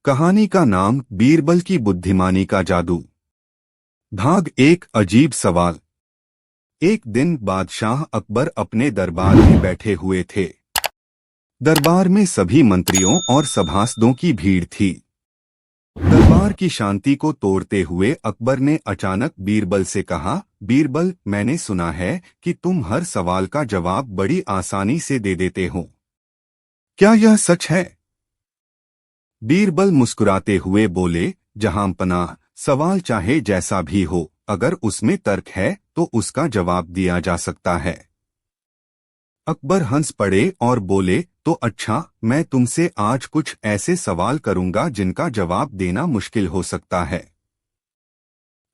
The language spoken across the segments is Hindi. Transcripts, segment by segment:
कहानी का नाम बीरबल की बुद्धिमानी का जादू। भाग एक। अजीब सवाल। एक दिन बादशाह अकबर अपने दरबार में बैठे हुए थे। दरबार में सभी मंत्रियों और सभासदों की भीड़ थी। दरबार की शांति को तोड़ते हुए अकबर ने अचानक बीरबल से कहा, बीरबल, मैंने सुना है कि तुम हर सवाल का जवाब बड़ी आसानी से दे देते हो। क्या यह सच है? बीरबल मुस्कुराते हुए बोले, जहांपनाह, सवाल चाहे जैसा भी हो, अगर उसमें तर्क है तो उसका जवाब दिया जा सकता है। अकबर हंस पड़े और बोले, तो अच्छा, मैं तुमसे आज कुछ ऐसे सवाल करूंगा जिनका जवाब देना मुश्किल हो सकता है।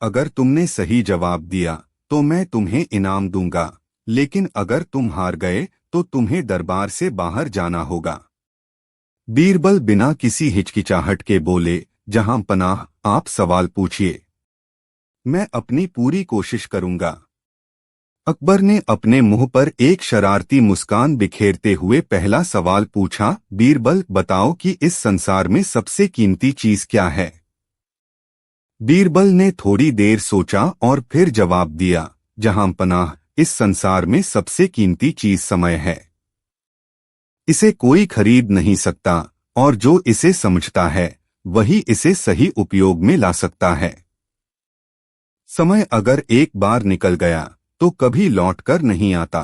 अगर तुमने सही जवाब दिया तो मैं तुम्हें इनाम दूंगा, लेकिन अगर तुम हार गए तो तुम्हें दरबार से बाहर जाना होगा। बीरबल बिना किसी हिचकिचाहट के बोले, जहांपनाह, आप सवाल पूछिए, मैं अपनी पूरी कोशिश करूंगा। अकबर ने अपने मुंह पर एक शरारती मुस्कान बिखेरते हुए पहला सवाल पूछा, बीरबल, बताओ कि इस संसार में सबसे कीमती चीज क्या है? बीरबल ने थोड़ी देर सोचा और फिर जवाब दिया, जहांपनाह, इस संसार में सबसे कीमती चीज समय है। इसे कोई खरीद नहीं सकता, और जो इसे समझता है वही इसे सही उपयोग में ला सकता है। समय अगर एक बार निकल गया तो कभी लौटकर नहीं आता।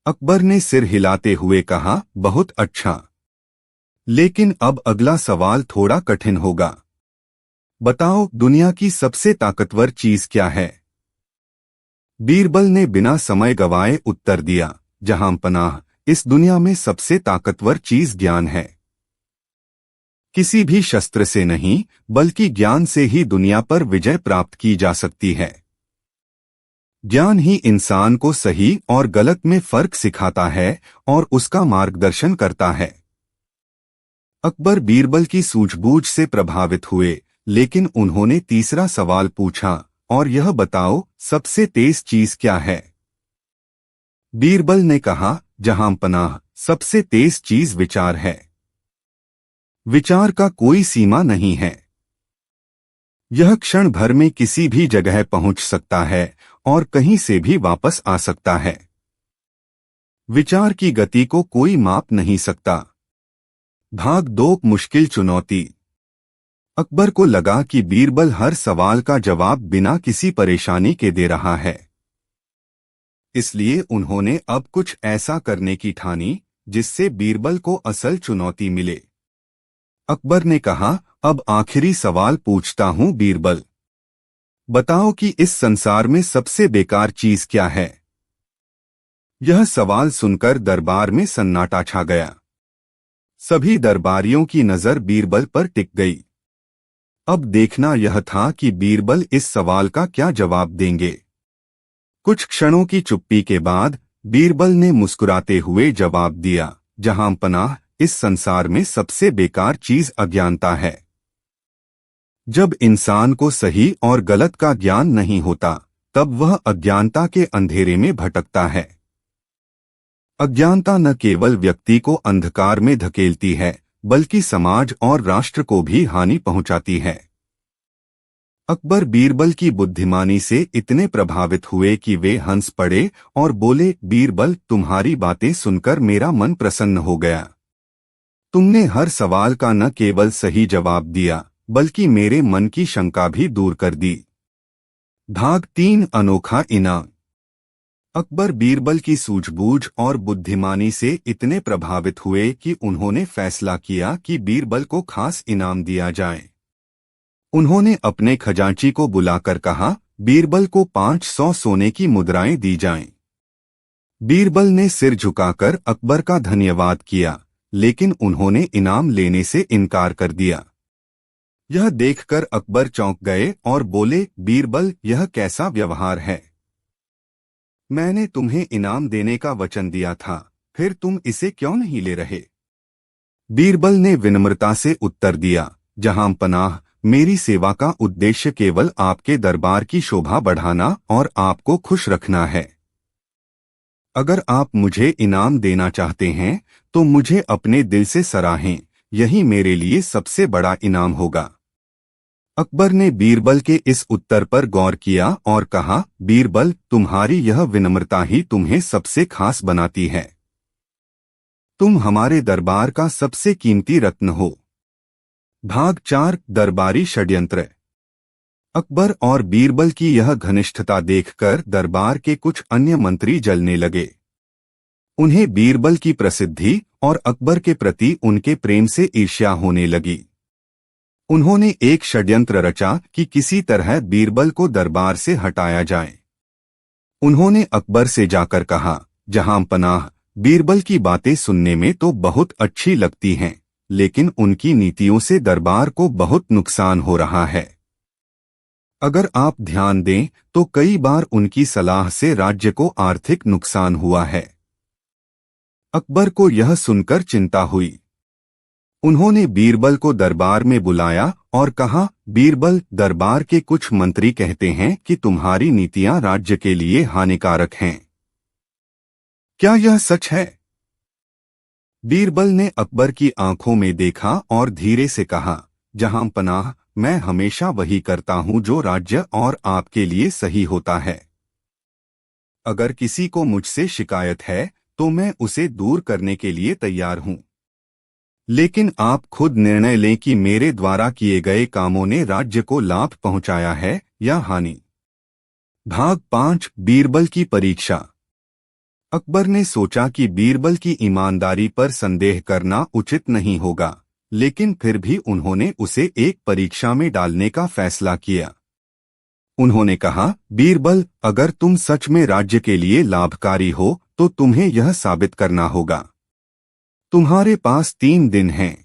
अकबर ने सिर हिलाते हुए कहा, बहुत अच्छा, लेकिन अब अगला सवाल थोड़ा कठिन होगा। बताओ, दुनिया की सबसे ताकतवर चीज क्या है? बीरबल ने बिना समय गवाए उत्तर दिया, जहांपनाह, इस दुनिया में सबसे ताकतवर चीज ज्ञान है। किसी भी शस्त्र से नहीं, बल्कि ज्ञान से ही दुनिया पर विजय प्राप्त की जा सकती है। ज्ञान ही इंसान को सही और गलत में फर्क सिखाता है और उसका मार्गदर्शन करता है। अकबर बीरबल की सूझबूझ से प्रभावित हुए, लेकिन उन्होंने तीसरा सवाल पूछा, और यह बताओ, सबसे तेज चीज क्या है? बीरबल ने कहा, जहांपनाह, सबसे तेज चीज विचार है। विचार का कोई सीमा नहीं है। यह क्षण भर में किसी भी जगह पहुंच सकता है और कहीं से भी वापस आ सकता है। विचार की गति को कोई माप नहीं सकता। भाग दो। मुश्किल चुनौती। अकबर को लगा कि बीरबल हर सवाल का जवाब बिना किसी परेशानी के दे रहा है। इसलिए उन्होंने अब कुछ ऐसा करने की ठानी जिससे बीरबल को असल चुनौती मिले। अकबर ने कहा, अब आखिरी सवाल पूछता हूं बीरबल, बताओ कि इस संसार में सबसे बेकार चीज क्या है? यह सवाल सुनकर दरबार में सन्नाटा छा गया। सभी दरबारियों की नजर बीरबल पर टिक गई। अब देखना यह था कि बीरबल इस सवाल का क्या जवाब देंगे। कुछ क्षणों की चुप्पी के बाद बीरबल ने मुस्कुराते हुए जवाब दिया, जहांपनाह, इस संसार में सबसे बेकार चीज अज्ञानता है। जब इंसान को सही और गलत का ज्ञान नहीं होता, तब वह अज्ञानता के अंधेरे में भटकता है। अज्ञानता न केवल व्यक्ति को अंधकार में धकेलती है, बल्कि समाज और राष्ट्र को भी हानि पहुंचाती है। अकबर बीरबल की बुद्धिमानी से इतने प्रभावित हुए कि वे हंस पड़े और बोले, बीरबल, तुम्हारी बातें सुनकर मेरा मन प्रसन्न हो गया। तुमने हर सवाल का न केवल सही जवाब दिया, बल्कि मेरे मन की शंका भी दूर कर दी। भाग 3। अनोखा इनाम। अकबर बीरबल की सूझबूझ और बुद्धिमानी से इतने प्रभावित हुए कि उन्होंने फैसला किया कि बीरबल को खास इनाम दिया जाए। उन्होंने अपने खजांची को बुलाकर कहा, बीरबल को 500 सोने की मुद्राएं दी जाएं। बीरबल ने सिर झुकाकर अकबर का धन्यवाद किया, लेकिन उन्होंने इनाम लेने से इनकार कर दिया। यह देखकर अकबर चौंक गए और बोले, बीरबल, यह कैसा व्यवहार है? मैंने तुम्हें इनाम देने का वचन दिया था, फिर तुम इसे क्यों नहीं ले रहे? बीरबल ने विनम्रता से उत्तर दिया, जहांपनाह, मेरी सेवा का उद्देश्य केवल आपके दरबार की शोभा बढ़ाना और आपको खुश रखना है। अगर आप मुझे इनाम देना चाहते हैं तो मुझे अपने दिल से सराहें, यही मेरे लिए सबसे बड़ा इनाम होगा। अकबर ने बीरबल के इस उत्तर पर गौर किया और कहा, बीरबल, तुम्हारी यह विनम्रता ही तुम्हें सबसे खास बनाती है। तुम हमारे दरबार का सबसे कीमती रत्न हो। भाग 4 दरबारी षड्यंत्र। अकबर और बीरबल की यह घनिष्ठता देखकर दरबार के कुछ अन्य मंत्री जलने लगे। उन्हें बीरबल की प्रसिद्धि और अकबर के प्रति उनके प्रेम से ईर्ष्या होने लगी। उन्होंने एक षड्यंत्र रचा कि किसी तरह बीरबल को दरबार से हटाया जाए। उन्होंने अकबर से जाकर कहा, जहां पनाह, बीरबल की बातें सुनने में तो बहुत अच्छी लगती हैं, लेकिन उनकी नीतियों से दरबार को बहुत नुकसान हो रहा है। अगर आप ध्यान दें तो कई बार उनकी सलाह से राज्य को आर्थिक नुकसान हुआ है। अकबर को यह सुनकर चिंता हुई। उन्होंने बीरबल को दरबार में बुलाया और कहा, बीरबल, दरबार के कुछ मंत्री कहते हैं कि तुम्हारी नीतियां राज्य के लिए हानिकारक हैं। क्या यह सच है? बीरबल ने अकबर की आंखों में देखा और धीरे से कहा, जहां पनाह, मैं हमेशा वही करता हूं जो राज्य और आपके लिए सही होता है। अगर किसी को मुझसे शिकायत है तो मैं उसे दूर करने के लिए तैयार हूं, लेकिन आप खुद निर्णय लें कि मेरे द्वारा किए गए कामों ने राज्य को लाभ पहुंचाया है या हानि। भाग 5 बीरबल की परीक्षा। अकबर ने सोचा कि बीरबल की ईमानदारी पर संदेह करना उचित नहीं होगा, लेकिन फिर भी उन्होंने उसे एक परीक्षा में डालने का फैसला किया। उन्होंने कहा, बीरबल, अगर तुम सच में राज्य के लिए लाभकारी हो तो तुम्हें यह साबित करना होगा। तुम्हारे पास 3 दिन हैं।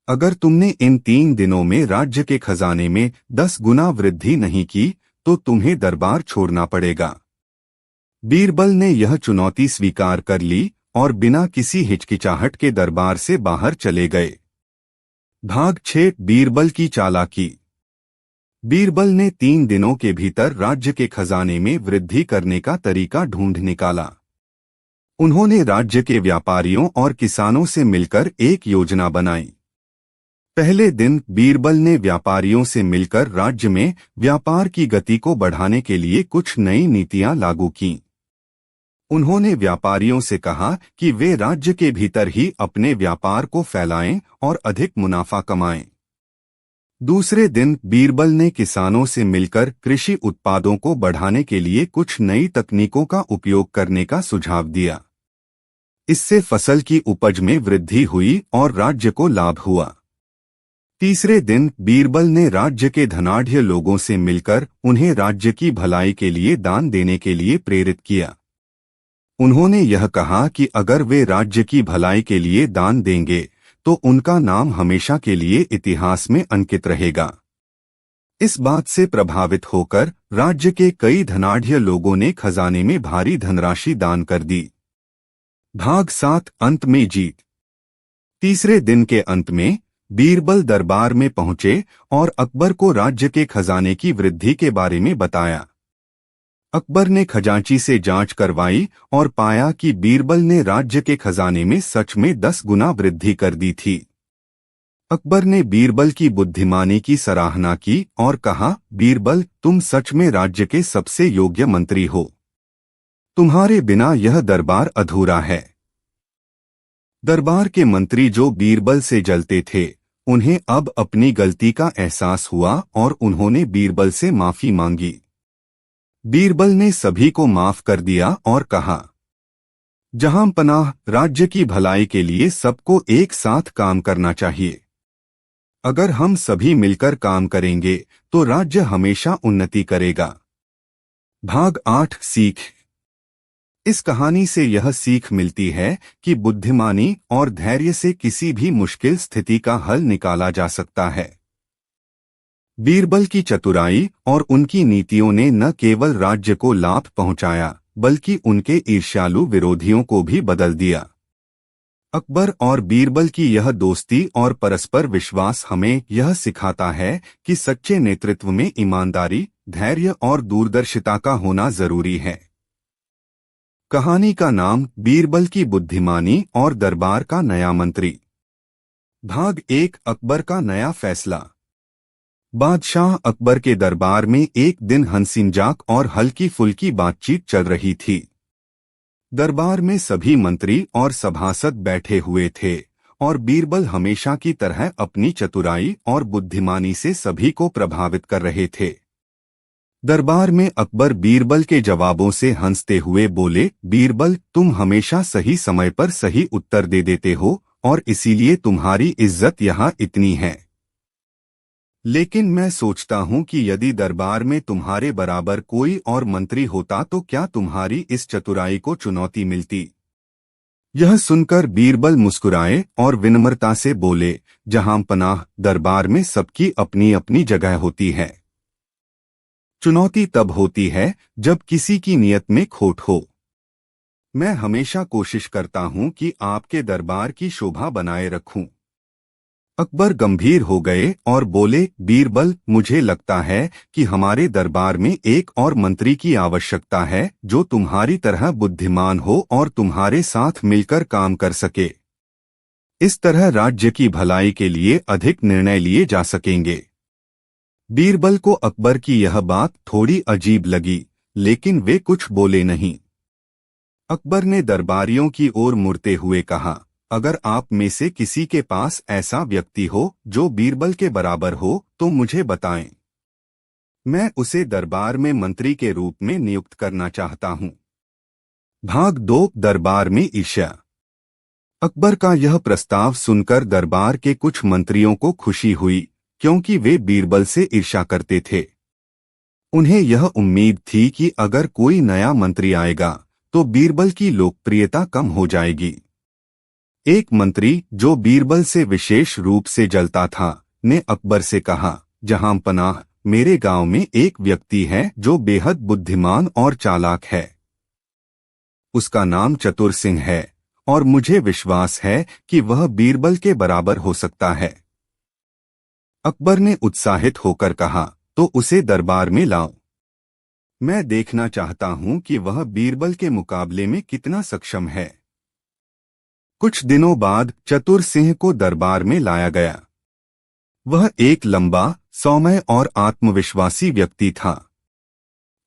अगर तुमने इन 3 दिनों में राज्य के खजाने में 10 गुना वृद्धि नहीं की तो तुम्हें दरबार छोड़ना पड़ेगा। बीरबल ने यह चुनौती स्वीकार कर ली और बिना किसी हिचकिचाहट के दरबार से बाहर चले गए। भाग 6 बीरबल की चालाकी। बीरबल ने 3 दिनों के भीतर राज्य के खजाने में वृद्धि करने का तरीका ढूंढ निकाला। उन्होंने राज्य के व्यापारियों और किसानों से मिलकर एक योजना बनाई। पहले दिन बीरबल ने व्यापारियों से मिलकर राज्य में व्यापार की गति को बढ़ाने के लिए कुछ नई नीतियां लागू कीं। उन्होंने व्यापारियों से कहा कि वे राज्य के भीतर ही अपने व्यापार को फैलाएं और अधिक मुनाफा कमाएं। दूसरे दिन बीरबल ने किसानों से मिलकर कृषि उत्पादों को बढ़ाने के लिए कुछ नई तकनीकों का उपयोग करने का सुझाव दिया। इससे फसल की उपज में वृद्धि हुई और राज्य को लाभ हुआ। तीसरे दिन बीरबल ने राज्य के धनाढ्य लोगों से मिलकर उन्हें राज्य की भलाई के लिए दान देने के लिए प्रेरित किया। उन्होंने यह कहा कि अगर वे राज्य की भलाई के लिए दान देंगे तो उनका नाम हमेशा के लिए इतिहास में अंकित रहेगा। इस बात से प्रभावित होकर राज्य के कई धनाढ्य लोगों ने खजाने में भारी धनराशि दान कर दी। भाग 7 अंत में जीत। तीसरे दिन के अंत में बीरबल दरबार में पहुंचे और अकबर को राज्य के खजाने की वृद्धि के बारे में बताया। अकबर ने खजांची से जांच करवाई और पाया कि बीरबल ने राज्य के खजाने में सच में 10 गुना वृद्धि कर दी थी। अकबर ने बीरबल की बुद्धिमानी की सराहना की और कहा, बीरबल, तुम सच में राज्य के सबसे योग्य मंत्री हो। तुम्हारे बिना यह दरबार अधूरा है। दरबार के मंत्री जो बीरबल से जलते थे, उन्हें अब अपनी गलती का एहसास हुआ और उन्होंने बीरबल से माफी मांगी। बीरबल ने सभी को माफ कर दिया और कहा, जहां पनाह, राज्य की भलाई के लिए सबको एक साथ काम करना चाहिए। अगर हम सभी मिलकर काम करेंगे तो राज्य हमेशा उन्नति करेगा। भाग 8 सीख। इस कहानी से यह सीख मिलती है कि बुद्धिमानी और धैर्य से किसी भी मुश्किल स्थिति का हल निकाला जा सकता है। बीरबल की चतुराई और उनकी नीतियों ने न केवल राज्य को लाभ पहुंचाया, बल्कि उनके ईर्ष्यालु विरोधियों को भी बदल दिया। अकबर और बीरबल की यह दोस्ती और परस्पर विश्वास हमें यह सिखाता है कि सच्चे नेतृत्व में ईमानदारी, धैर्य और दूरदर्शिता का होना जरूरी है। कहानी का नाम बीरबल की बुद्धिमानी और दरबार का नया मंत्री। भाग 1 अकबर का नया फैसला। बादशाह अकबर के दरबार में एक दिन हंसी-मजाक और हल्की फुल्की बातचीत चल रही थी। दरबार में सभी मंत्री और सभासद बैठे हुए थे और बीरबल हमेशा की तरह अपनी चतुराई और बुद्धिमानी से सभी को प्रभावित कर रहे थे। दरबार में अकबर बीरबल के जवाबों से हंसते हुए बोले, बीरबल, तुम हमेशा सही समय पर सही उत्तर दे देते हो और इसीलिए तुम्हारी इज्जत यहाँ इतनी है। लेकिन मैं सोचता हूँ कि यदि दरबार में तुम्हारे बराबर कोई और मंत्री होता तो क्या तुम्हारी इस चतुराई को चुनौती मिलती? यह सुनकर बीरबल मुस्कुराए और विनम्रता से बोले, जहां पनाह, दरबार में सबकी अपनी अपनी जगह होती है। चुनौती तब होती है जब किसी की नीयत में खोट हो। मैं हमेशा कोशिश करता हूं कि आपके दरबार की शोभा बनाए रखूं। अकबर गंभीर हो गए और बोले, बीरबल, मुझे लगता है कि हमारे दरबार में एक और मंत्री की आवश्यकता है जो तुम्हारी तरह बुद्धिमान हो और तुम्हारे साथ मिलकर काम कर सके। इस तरह राज्य की भलाई के लिए अधिक निर्णय लिए जा सकेंगे। बीरबल को अकबर की यह बात थोड़ी अजीब लगी, लेकिन वे कुछ बोले नहीं। अकबर ने दरबारियों की ओर मुड़ते हुए कहा, अगर आप में से किसी के पास ऐसा व्यक्ति हो जो बीरबल के बराबर हो तो मुझे बताएं। मैं उसे दरबार में मंत्री के रूप में नियुक्त करना चाहता हूं। भाग 2 दरबार में ईर्ष्या। अकबर का यह प्रस्ताव सुनकर दरबार के कुछ मंत्रियों को खुशी हुई, क्योंकि वे बीरबल से ईर्ष्या करते थे। उन्हें यह उम्मीद थी कि अगर कोई नया मंत्री आएगा तो बीरबल की लोकप्रियता कम हो जाएगी। एक मंत्री जो बीरबल से विशेष रूप से जलता था ने अकबर से कहा, जहां पनाह, मेरे गांव में एक व्यक्ति है जो बेहद बुद्धिमान और चालाक है। उसका नाम चतुर सिंह है और मुझे विश्वास है कि वह बीरबल के बराबर हो सकता है। अकबर ने उत्साहित होकर कहा, तो उसे दरबार में लाओ। मैं देखना चाहता हूं कि वह बीरबल के मुकाबले में कितना सक्षम है। कुछ दिनों बाद चतुर सिंह को दरबार में लाया गया। वह एक लंबा, सौम्य और आत्मविश्वासी व्यक्ति था।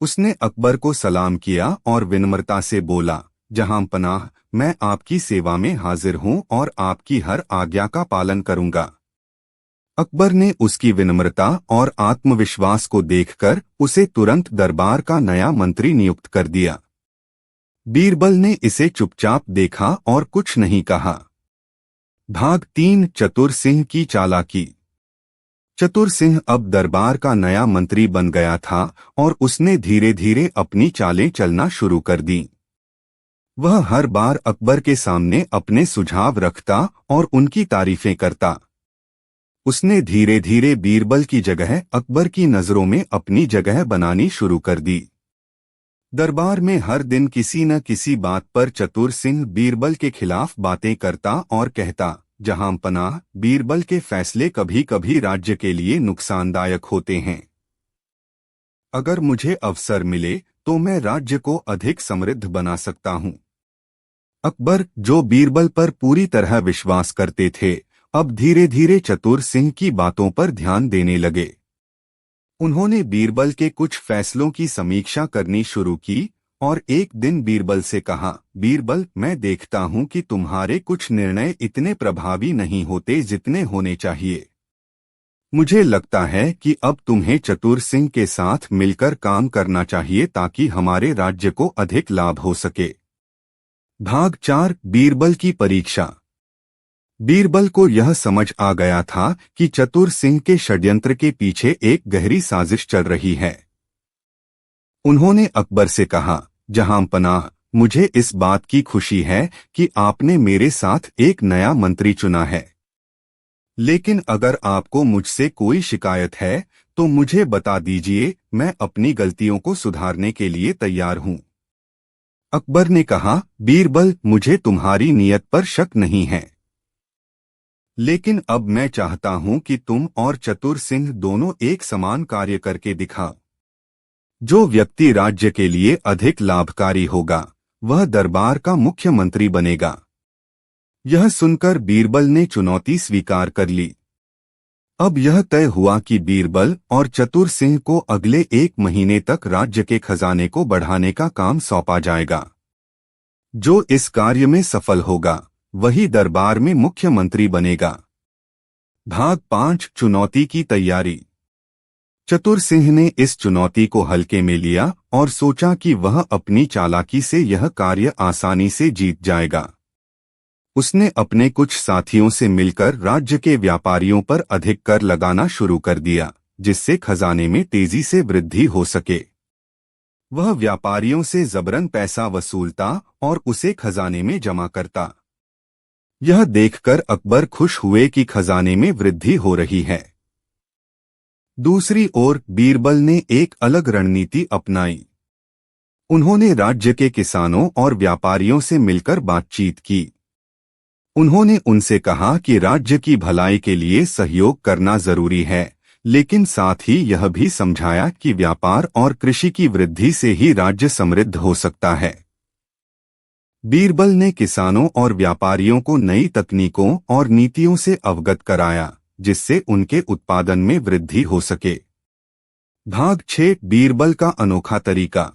उसने अकबर को सलाम किया और विनम्रता से बोला, जहां पनाह, मैं आपकी सेवा में हाजिर हूं और आपकी हर आज्ञा का पालन करूंगा। अकबर ने उसकी विनम्रता और आत्मविश्वास को देखकर उसे तुरंत दरबार का नया मंत्री नियुक्त कर दिया। बीरबल ने इसे चुपचाप देखा और कुछ नहीं कहा। भाग 3 चतुर सिंह की चालाकी। चतुर सिंह अब दरबार का नया मंत्री बन गया था और उसने धीरे धीरे अपनी चालें चलना शुरू कर दी। वह हर बार अकबर के सामने अपने सुझाव रखता और उनकी तारीफें करता। उसने धीरे धीरे बीरबल की जगह अकबर की नजरों में अपनी जगह बनानी शुरू कर दी। दरबार में हर दिन किसी न किसी बात पर चतुर सिंह बीरबल के खिलाफ बातें करता और कहता, जहां पनाह, बीरबल के फैसले कभी कभी राज्य के लिए नुकसानदायक होते हैं। अगर मुझे अवसर मिले तो मैं राज्य को अधिक समृद्ध बना सकता हूं। अकबर, जो बीरबल पर पूरी तरह विश्वास करते थे, अब धीरे धीरे चतुर सिंह की बातों पर ध्यान देने लगे। उन्होंने बीरबल के कुछ फैसलों की समीक्षा करनी शुरू की और एक दिन बीरबल से कहा, बीरबल, मैं देखता हूं कि तुम्हारे कुछ निर्णय इतने प्रभावी नहीं होते जितने होने चाहिए। मुझे लगता है कि अब तुम्हें चतुर सिंह के साथ मिलकर काम करना चाहिए ताकि हमारे राज्य को अधिक लाभ हो सके। भाग 4 बीरबल की परीक्षा। बीरबल को यह समझ आ गया था कि चतुर सिंह के षड्यंत्र के पीछे एक गहरी साजिश चल रही है। उन्होंने अकबर से कहा, जहां पनाह, मुझे इस बात की खुशी है कि आपने मेरे साथ एक नया मंत्री चुना है। लेकिन अगर आपको मुझसे कोई शिकायत है तो मुझे बता दीजिए, मैं अपनी गलतियों को सुधारने के लिए तैयार हूं। अकबर ने कहा, बीरबल, मुझे तुम्हारी नीयत पर शक नहीं है, लेकिन अब मैं चाहता हूं कि तुम और चतुर सिंह दोनों एक समान कार्य करके दिखाओ। जो व्यक्ति राज्य के लिए अधिक लाभकारी होगा वह दरबार का मुख्यमंत्री बनेगा। यह सुनकर बीरबल ने चुनौती स्वीकार कर ली। अब यह तय हुआ कि बीरबल और चतुर सिंह को अगले 1 महीने तक राज्य के खजाने को बढ़ाने का काम सौंपा जाएगा। जो इस कार्य में सफल होगा वही दरबार में मुख्यमंत्री बनेगा। भाग 5 चुनौती की तैयारी। चतुर सिंह ने इस चुनौती को हल्के में लिया और सोचा कि वह अपनी चालाकी से यह कार्य आसानी से जीत जाएगा। उसने अपने कुछ साथियों से मिलकर राज्य के व्यापारियों पर अधिक कर लगाना शुरू कर दिया, जिससे खजाने में तेजी से वृद्धि हो सके। वह व्यापारियों से जबरन पैसा वसूलता और उसे खजाने में जमा करता। यह देखकर अकबर खुश हुए कि खजाने में वृद्धि हो रही है। दूसरी ओर बीरबल ने एक अलग रणनीति अपनाई। उन्होंने राज्य के किसानों और व्यापारियों से मिलकर बातचीत की। उन्होंने उनसे कहा कि राज्य की भलाई के लिए सहयोग करना जरूरी है, लेकिन साथ ही यह भी समझाया कि व्यापार और कृषि की वृद्धि से ही राज्य समृद्ध हो सकता है। बीरबल ने किसानों और व्यापारियों को नई तकनीकों और नीतियों से अवगत कराया, जिससे उनके उत्पादन में वृद्धि हो सके। भाग 6 बीरबल का अनोखा तरीका।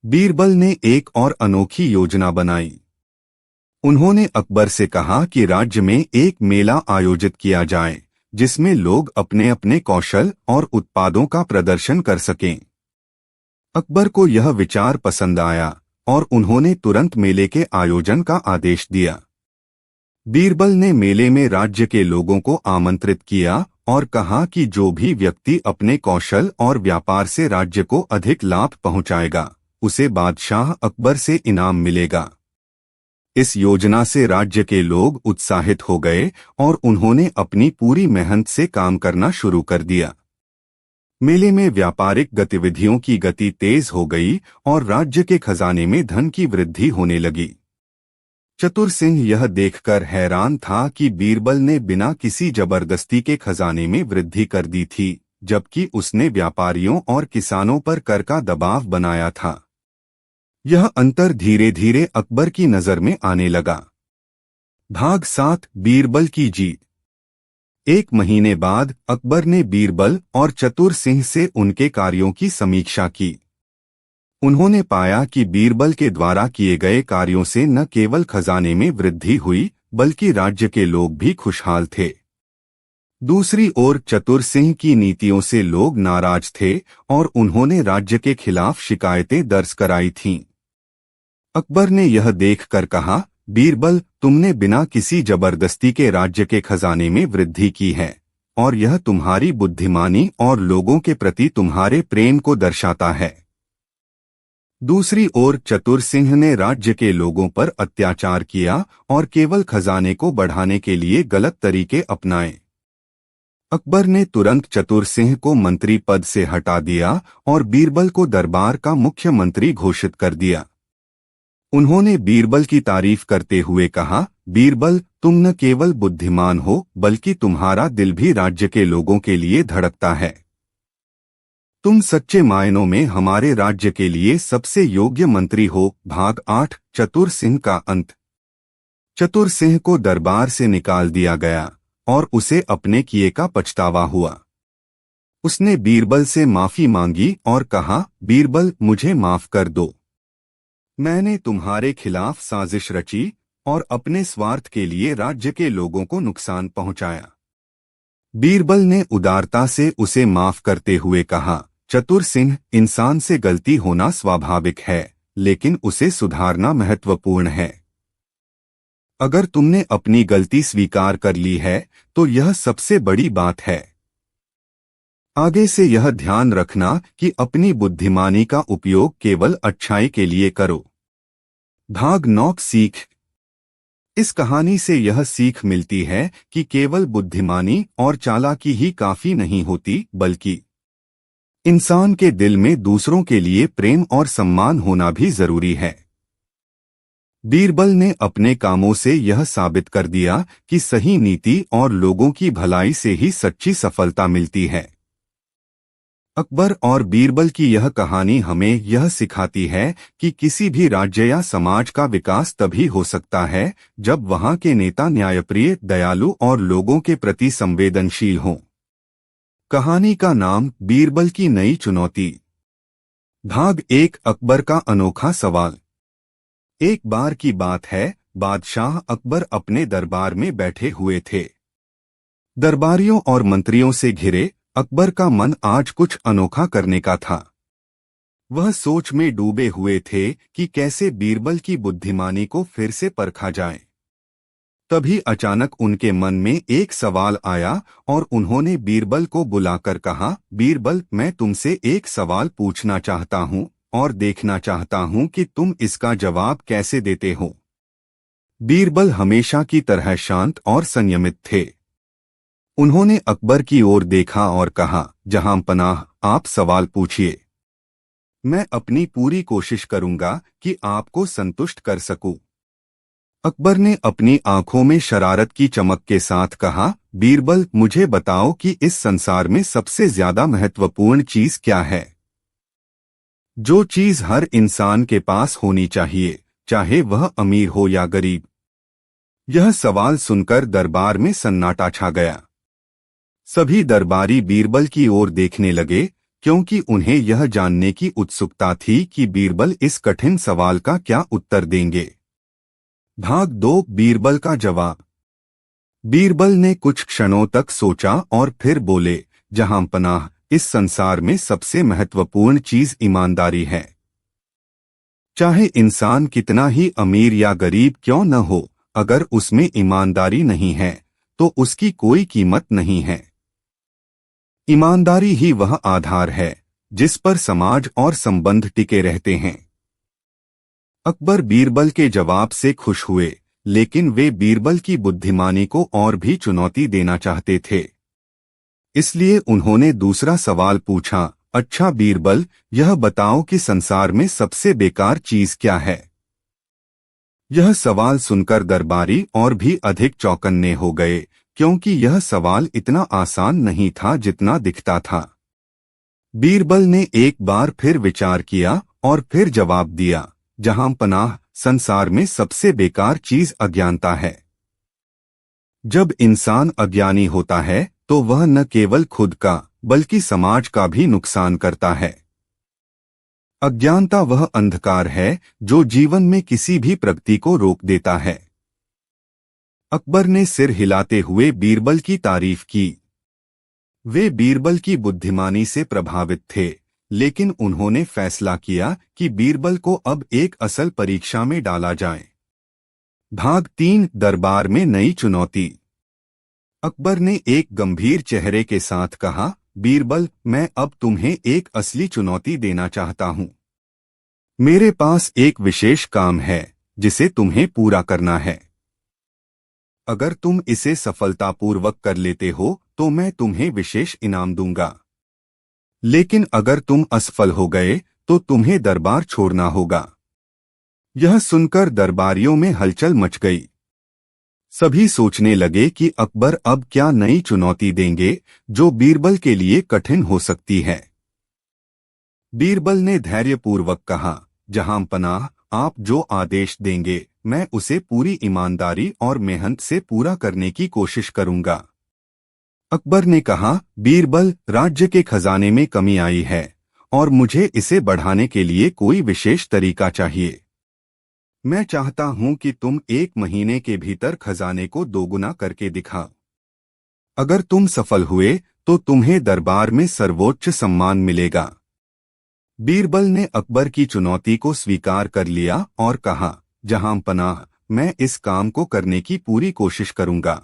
बीरबल ने एक और अनोखी योजना बनाई। उन्होंने अकबर से कहा कि राज्य में एक मेला आयोजित किया जाए, जिसमें लोग अपने अपने कौशल और उत्पादों का प्रदर्शन कर सकें। अकबर को यह विचार पसंद आया और उन्होंने तुरंत मेले के आयोजन का आदेश दिया। बीरबल ने मेले में राज्य के लोगों को आमंत्रित किया और कहा कि जो भी व्यक्ति अपने कौशल और व्यापार से राज्य को अधिक लाभ पहुंचाएगा, उसे बादशाह अकबर से इनाम मिलेगा। इस योजना से राज्य के लोग उत्साहित हो गए और उन्होंने अपनी पूरी मेहनत से काम करना शुरू कर दिया। मेले में व्यापारिक गतिविधियों की गति तेज हो गई और राज्य के खजाने में धन की वृद्धि होने लगी। चतुर सिंह यह देखकर हैरान था कि बीरबल ने बिना किसी जबरदस्ती के खजाने में वृद्धि कर दी थी, जबकि उसने व्यापारियों और किसानों पर कर का दबाव बनाया था। यह अंतर धीरे धीरे अकबर की नजर में आने लगा। भाग 7 बीरबल की जीत। 1 महीने बाद अकबर ने बीरबल और चतुर सिंह से उनके कार्यों की समीक्षा की। उन्होंने पाया कि बीरबल के द्वारा किए गए कार्यों से न केवल खजाने में वृद्धि हुई, बल्कि राज्य के लोग भी खुशहाल थे। दूसरी ओर चतुर सिंह की नीतियों से लोग नाराज थे और उन्होंने राज्य के खिलाफ शिकायतें दर्ज कराई थीं। अकबर ने यह देखकर कहा, बीरबल, तुमने बिना किसी जबरदस्ती के राज्य के खजाने में वृद्धि की है और यह तुम्हारी बुद्धिमानी और लोगों के प्रति तुम्हारे प्रेम को दर्शाता है। दूसरी ओर चतुर सिंह ने राज्य के लोगों पर अत्याचार किया और केवल खजाने को बढ़ाने के लिए गलत तरीके अपनाए। अकबर ने तुरंत चतुर सिंह को मंत्री पद से हटा दिया और बीरबल को दरबार का मुख्यमंत्री घोषित कर दिया। उन्होंने बीरबल की तारीफ करते हुए कहा, बीरबल, तुम न केवल बुद्धिमान हो, बल्कि तुम्हारा दिल भी राज्य के लोगों के लिए धड़कता है। तुम सच्चे मायनों में हमारे राज्य के लिए सबसे योग्य मंत्री हो। भाग 8 चतुर सिंह का अंत। चतुर सिंह को दरबार से निकाल दिया गया और उसे अपने किए का पछतावा हुआ। उसने बीरबल से माफी मांगी और कहा, बीरबल, मुझे माफ कर दो। मैंने तुम्हारे खिलाफ साजिश रची और अपने स्वार्थ के लिए राज्य के लोगों को नुकसान पहुंचाया। बीरबल ने उदारता से उसे माफ करते हुए कहा, चतुर सिंह, इंसान से गलती होना स्वाभाविक है, लेकिन उसे सुधारना महत्वपूर्ण है। अगर तुमने अपनी गलती स्वीकार कर ली है तो यह सबसे बड़ी बात है। आगे से यह ध्यान रखना कि अपनी बुद्धिमानी का उपयोग केवल अच्छाई के लिए करो। भाग 9 सीख। इस कहानी से यह सीख मिलती है कि केवल बुद्धिमानी और चालाकी ही काफी नहीं होती, बल्कि इंसान के दिल में दूसरों के लिए प्रेम और सम्मान होना भी जरूरी है। बीरबल ने अपने कामों से यह साबित कर दिया कि सही नीति और लोगों की भलाई से ही सच्ची सफलता मिलती है। अकबर और बीरबल की यह कहानी हमें यह सिखाती है कि किसी भी राज्य या समाज का विकास तभी हो सकता है जब वहां के नेता न्यायप्रिय, दयालु और लोगों के प्रति संवेदनशील हों। कहानी का नाम बीरबल की नई चुनौती। भाग 1, अकबर का अनोखा सवाल। एक बार की बात है, बादशाह अकबर अपने दरबार में बैठे हुए थे। दरबारियों और मंत्रियों से घिरे अकबर का मन आज कुछ अनोखा करने का था। वह सोच में डूबे हुए थे कि कैसे बीरबल की बुद्धिमानी को फिर से परखा जाए। तभी अचानक उनके मन में एक सवाल आया और उन्होंने बीरबल को बुलाकर कहा, बीरबल, मैं तुमसे एक सवाल पूछना चाहता हूँ और देखना चाहता हूँ कि तुम इसका जवाब कैसे देते हो। बीरबल हमेशा की तरह शांत और संयमित थे। उन्होंने अकबर की ओर देखा और कहा, जहां पनाह, आप सवाल पूछिए। मैं अपनी पूरी कोशिश करूंगा कि आपको संतुष्ट कर सकूं। अकबर ने अपनी आंखों में शरारत की चमक के साथ कहा, बीरबल, मुझे बताओ कि इस संसार में सबसे ज्यादा महत्वपूर्ण चीज क्या है? जो चीज हर इंसान के पास होनी चाहिए, चाहे वह अमीर हो या गरीब। यह सवाल सुनकर दरबार में सन्नाटा छा गया। सभी दरबारी बीरबल की ओर देखने लगे, क्योंकि उन्हें यह जानने की उत्सुकता थी कि बीरबल इस कठिन सवाल का क्या उत्तर देंगे। भाग 2, बीरबल का जवाब। बीरबल ने कुछ क्षणों तक सोचा और फिर बोले, जहां पनाह, इस संसार में सबसे महत्वपूर्ण चीज ईमानदारी है। चाहे इंसान कितना ही अमीर या गरीब क्यों न हो, अगर उसमें ईमानदारी नहीं है तो उसकी कोई कीमत नहीं है। ईमानदारी ही वह आधार है जिस पर समाज और संबंध टिके रहते हैं। अकबर बीरबल के जवाब से खुश हुए, लेकिन वे बीरबल की बुद्धिमानी को और भी चुनौती देना चाहते थे। इसलिए उन्होंने दूसरा सवाल पूछा, अच्छा बीरबल, यह बताओ कि संसार में सबसे बेकार चीज क्या है? यह सवाल सुनकर दरबारी और भी अधिक चौकन्ने हो गए, क्योंकि यह सवाल इतना आसान नहीं था जितना दिखता था। बीरबल ने एक बार फिर विचार किया और फिर जवाब दिया, जहां पनाह, संसार में सबसे बेकार चीज अज्ञानता है। जब इंसान अज्ञानी होता है तो वह न केवल खुद का बल्कि समाज का भी नुकसान करता है। अज्ञानता वह अंधकार है जो जीवन में किसी भी प्रगति को रोक देता है। अकबर ने सिर हिलाते हुए बीरबल की तारीफ की। वे बीरबल की बुद्धिमानी से प्रभावित थे, लेकिन उन्होंने फैसला किया कि बीरबल को अब एक असल परीक्षा में डाला जाए। भाग 3, दरबार में नई चुनौती। अकबर ने एक गंभीर चेहरे के साथ कहा, बीरबल, मैं अब तुम्हें एक असली चुनौती देना चाहता हूं। मेरे पास एक विशेष काम है जिसे तुम्हें पूरा करना है। अगर तुम इसे सफलतापूर्वक कर लेते हो तो मैं तुम्हें विशेष इनाम दूंगा। लेकिन अगर तुम असफल हो गए तो तुम्हें दरबार छोड़ना होगा। यह सुनकर दरबारियों में हलचल मच गई। सभी सोचने लगे कि अकबर अब क्या नई चुनौती देंगे जो बीरबल के लिए कठिन हो सकती है। बीरबल ने धैर्यपूर्वक कहा, जहां पनाह, आप जो आदेश देंगे मैं उसे पूरी ईमानदारी और मेहनत से पूरा करने की कोशिश करूंगा। अकबर ने कहा, बीरबल, राज्य के खजाने में कमी आई है और मुझे इसे बढ़ाने के लिए कोई विशेष तरीका चाहिए। मैं चाहता हूं कि तुम 1 महीने के भीतर खजाने को दोगुना करके दिखाओ। अगर तुम सफल हुए तो तुम्हें दरबार में सर्वोच्च सम्मान मिलेगा। बीरबल ने अकबर की चुनौती को स्वीकार कर लिया और कहा, जहां पनाह, मैं इस काम को करने की पूरी कोशिश करूंगा,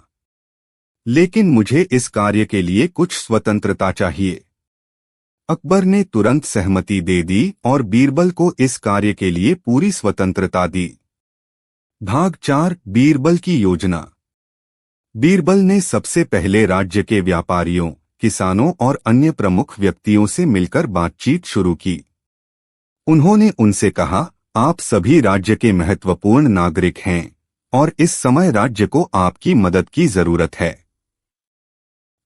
लेकिन मुझे इस कार्य के लिए कुछ स्वतंत्रता चाहिए। अकबर ने तुरंत सहमति दे दी और बीरबल को इस कार्य के लिए पूरी स्वतंत्रता दी। भाग 4, बीरबल की योजना। बीरबल ने सबसे पहले राज्य के व्यापारियों, किसानों और अन्य प्रमुख व्यक्तियों से मिलकर बातचीत शुरू की। उन्होंने उनसे कहा, आप सभी राज्य के महत्वपूर्ण नागरिक हैं और इस समय राज्य को आपकी मदद की जरूरत है।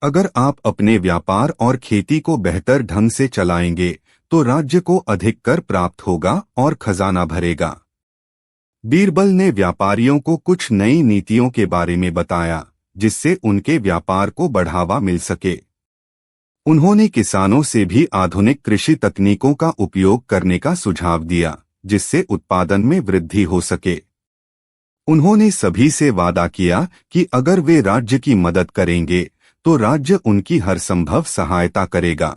अगर आप अपने व्यापार और खेती को बेहतर ढंग से चलाएंगे तो राज्य को अधिक कर प्राप्त होगा और खजाना भरेगा। बीरबल ने व्यापारियों को कुछ नई नीतियों के बारे में बताया जिससे उनके व्यापार को बढ़ावा मिल सके। उन्होंने किसानों से भी आधुनिक कृषि तकनीकों का उपयोग करने का सुझाव दिया जिससे उत्पादन में वृद्धि हो सके। उन्होंने सभी से वादा किया कि अगर वे राज्य की मदद करेंगे तो राज्य उनकी हर संभव सहायता करेगा।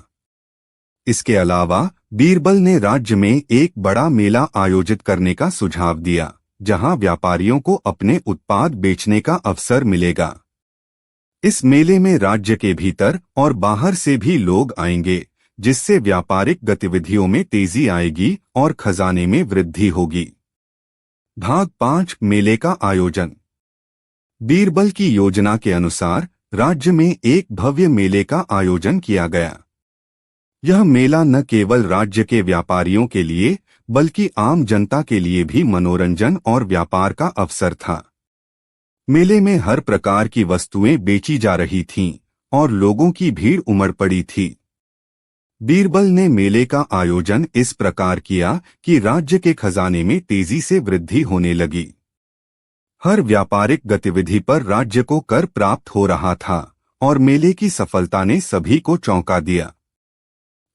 इसके अलावा बीरबल ने राज्य में एक बड़ा मेला आयोजित करने का सुझाव दिया जहां व्यापारियों को अपने उत्पाद बेचने का अवसर मिलेगा। इस मेले में राज्य के भीतर और बाहर से भी लोग आएंगे जिससे व्यापारिक गतिविधियों में तेजी आएगी और खजाने में वृद्धि होगी। भाग 5 मेले का आयोजन। बीरबल की योजना के अनुसार राज्य में एक भव्य मेले का आयोजन किया गया। यह मेला न केवल राज्य के व्यापारियों के लिए बल्कि आम जनता के लिए भी मनोरंजन और व्यापार का अवसर था। मेले में हर प्रकार की वस्तुएं बेची जा रही थीं और लोगों की भीड़ उमड़ पड़ी थी। बीरबल ने मेले का आयोजन इस प्रकार किया कि राज्य के खजाने में तेजी से वृद्धि होने लगी। हर व्यापारिक गतिविधि पर राज्य को कर प्राप्त हो रहा था और मेले की सफलता ने सभी को चौंका दिया।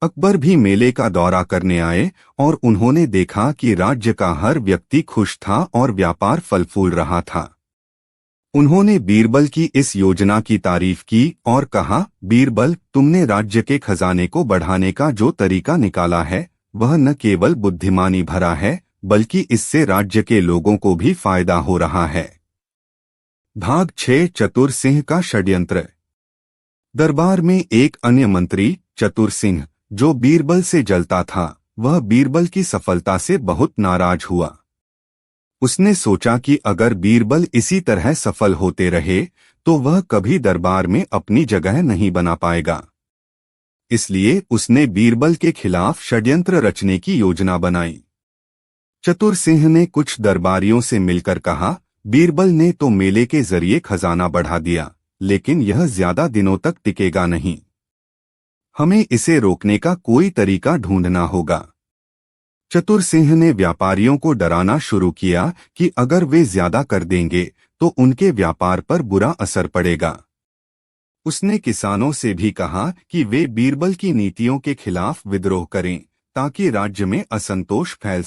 अकबर भी मेले का दौरा करने आए और उन्होंने देखा कि राज्य का हर व्यक्ति खुश था और व्यापार फल फूल रहा था। उन्होंने बीरबल की इस योजना की तारीफ की और कहा, बीरबल, तुमने राज्य के खजाने को बढ़ाने का जो तरीका निकाला है वह न केवल बुद्धिमानी भरा है बल्कि इससे राज्य के लोगों को भी फायदा हो रहा है। भाग 6 चतुर सिंह का षड्यंत्र। दरबार में एक अन्य मंत्री चतुर सिंह जो बीरबल से जलता था, वह बीरबल की सफलता से बहुत नाराज हुआ। उसने सोचा कि अगर बीरबल इसी तरह सफल होते रहे तो वह कभी दरबार में अपनी जगह नहीं बना पाएगा। इसलिए उसने बीरबल के खिलाफ षड्यंत्र रचने की योजना बनाई। चतुर सिंह ने कुछ दरबारियों से मिलकर कहा, बीरबल ने तो मेले के जरिए खजाना बढ़ा दिया, लेकिन यह ज्यादा दिनों तक टिकेगा नहीं। हमें इसे रोकने का कोई तरीका ढूंढना होगा। चतुर सिंह ने व्यापारियों को डराना शुरू किया कि अगर वे ज्यादा कर देंगे तो उनके व्यापार पर बुरा असर पड़ेगा। उसने किसानों से भी कहा कि वे बीरबल की नीतियों के खिलाफ विद्रोह करें ताकि राज्य में असंतोष फैल सके।